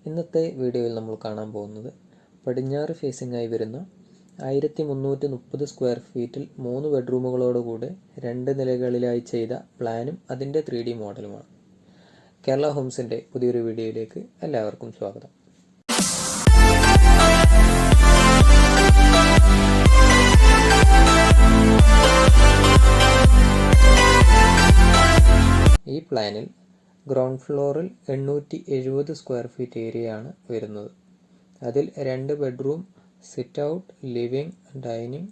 ഇന്നത്തെ വീഡിയോയിൽ നമ്മൾ കാണാൻ പോകുന്നത് പടിഞ്ഞാറ് ഫേസിംഗായി വരുന്ന 1330 സ്ക്വയർ ഫീറ്റിൽ 3 ബെഡ്റൂമുകളോടുകൂടെ 2 നിലകളിലായി ചെയ്ത പ്ലാനും അതിൻ്റെ 3D മോഡലുമാണ്. കേരള ഹോംസിൻ്റെ പുതിയൊരു വീഡിയോയിലേക്ക് എല്ലാവർക്കും സ്വാഗതം. ഈ പ്ലാനിൽ ഗ്രൗണ്ട് ഫ്ലോറിൽ 870 സ്ക്വയർ ഫീറ്റ് ഏരിയയാണ് വരുന്നത്. അതിൽ 2 bedroom, sit out, living, dining,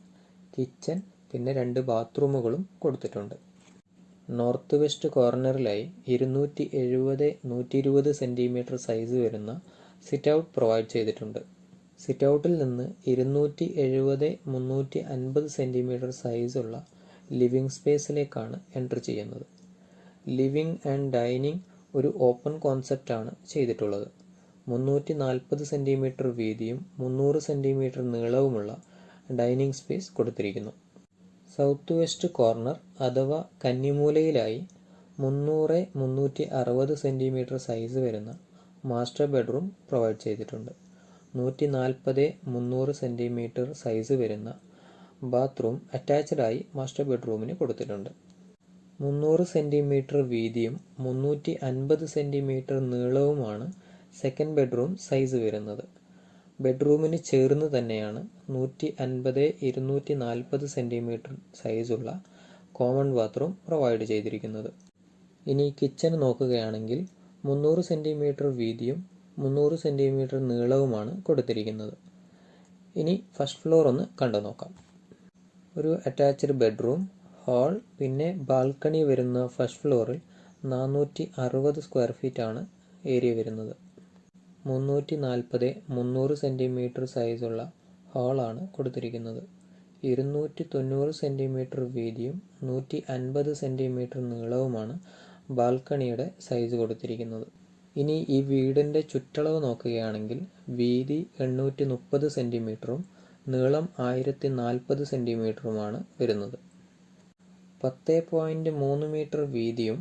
kitchen, പിന്നെ 2 ബാത്റൂമുകളും കൊടുത്തിട്ടുണ്ട്. നോർത്ത് വെസ്റ്റ് കോർണറിലായി 270-120 സെൻറ്റിമീറ്റർ സൈസ് വരുന്ന സിറ്റ് ഔട്ട് പ്രൊവൈഡ് ചെയ്തിട്ടുണ്ട്. സിറ്റ് ഔട്ടിൽ നിന്ന് 270-350 സെൻറ്റിമീറ്റർ സൈസുള്ള ലിവിംഗ് സ്പേസിലേക്കാണ് എൻട്രി ചെയ്യുന്നത്. ലിവിംഗ് ആൻഡ് ഡൈനിങ് ഒരു ഓപ്പൺ കോൺസെപ്റ്റാണ് ചെയ്തിട്ടുള്ളത്. 340 സെൻറ്റിമീറ്റർ വീതിയും 300 സെൻറ്റിമീറ്റർ നീളവുമുള്ള ഡൈനിങ് സ്പേസ് കൊടുത്തിരിക്കുന്നു. സൗത്ത് വെസ്റ്റ് കോർണർ അഥവാ കന്നിമൂലയിലായി 300-360 സെൻറ്റിമീറ്റർ സൈസ് വരുന്ന മാസ്റ്റർ ബെഡ്റൂം പ്രൊവൈഡ് ചെയ്തിട്ടുണ്ട്. 140-300 സെൻറ്റിമീറ്റർ സൈസ് വരുന്ന ബാത്റൂം അറ്റാച്ച്ഡായി മാസ്റ്റർ ബെഡ്റൂമിന് കൊടുത്തിട്ടുണ്ട്. 300 സെൻറ്റിമീറ്റർ വീതിയും 350 സെൻറ്റിമീറ്റർ നീളവുമാണ് സെക്കൻഡ് ബെഡ്റൂം സൈസ് വരുന്നത്. ബെഡ്റൂമിന് ചേർന്ന് തന്നെയാണ് 150-240 സെൻറ്റിമീറ്റർ സൈസുള്ള കോമൺ ബാത്റൂം പ്രൊവൈഡ് ചെയ്തിരിക്കുന്നത്. ഇനി കിച്ചൺ നോക്കുകയാണെങ്കിൽ 300 സെൻറ്റിമീറ്റർ വീതിയും 300 സെൻറ്റിമീറ്റർ നീളവുമാണ് കൊടുത്തിരിക്കുന്നത്. ഇനി ഫസ്റ്റ് ഫ്ലോർ ഒന്ന് കണ്ടു നോക്കാം. ഒരു അറ്റാച്ച്ഡ് ബെഡ്റൂം, ഹാൾ, പിന്നെ ബാൽക്കണി വരുന്ന ഫസ്റ്റ് ഫ്ലോറിൽ 460 സ്ക്വയർ ഫീറ്റ് ആണ് ഏരിയ വരുന്നത്. 340-300 സെൻറ്റിമീറ്റർ സൈസുള്ള ഹാളാണ് കൊടുത്തിരിക്കുന്നത്. 290 സെൻറ്റിമീറ്റർ വീതിയും 150 സെൻറ്റിമീറ്റർ നീളവുമാണ് ബാൽക്കണിയുടെ സൈസ് കൊടുത്തിരിക്കുന്നത്. ഇനി ഈ വീടിൻ്റെ ചുറ്റളവ് നോക്കുകയാണെങ്കിൽ വീതി 830 സെൻറ്റിമീറ്ററും നീളം 1040 സെൻറ്റിമീറ്ററുമാണ് വരുന്നത്. 10.3 മീറ്റർ വീതിയും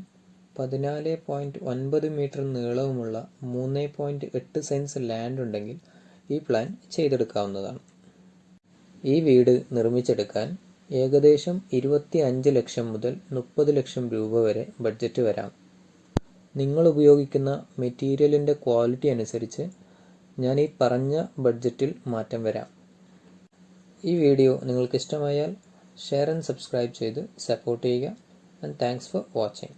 14.9 മീറ്റർ നീളവുമുള്ള 3.8 സെൻസ് ലാൻഡ് ഉണ്ടെങ്കിൽ ഈ പ്ലാൻ ചെയ്തെടുക്കാവുന്നതാണ്. ഈ വീട് നിർമ്മിച്ചെടുക്കാൻ ഏകദേശം 25 ലക്ഷം മുതൽ 30 ലക്ഷം രൂപ വരെ ബഡ്ജറ്റ് വരാം. നിങ്ങൾ ഉപയോഗിക്കുന്ന മെറ്റീരിയലിൻ്റെ ക്വാളിറ്റി അനുസരിച്ച് ഞാൻ ഈ പറഞ്ഞ ബഡ്ജറ്റിൽ മാറ്റം വരാം. ഈ വീഡിയോ നിങ്ങൾക്ക് ഇഷ്ടമായാൽ ഷെയർ ആൻഡ് സബ്സ്ക്രൈബ് ചെയ്ത് സപ്പോർട്ട് ചെയ്യുക. And thanks for watching.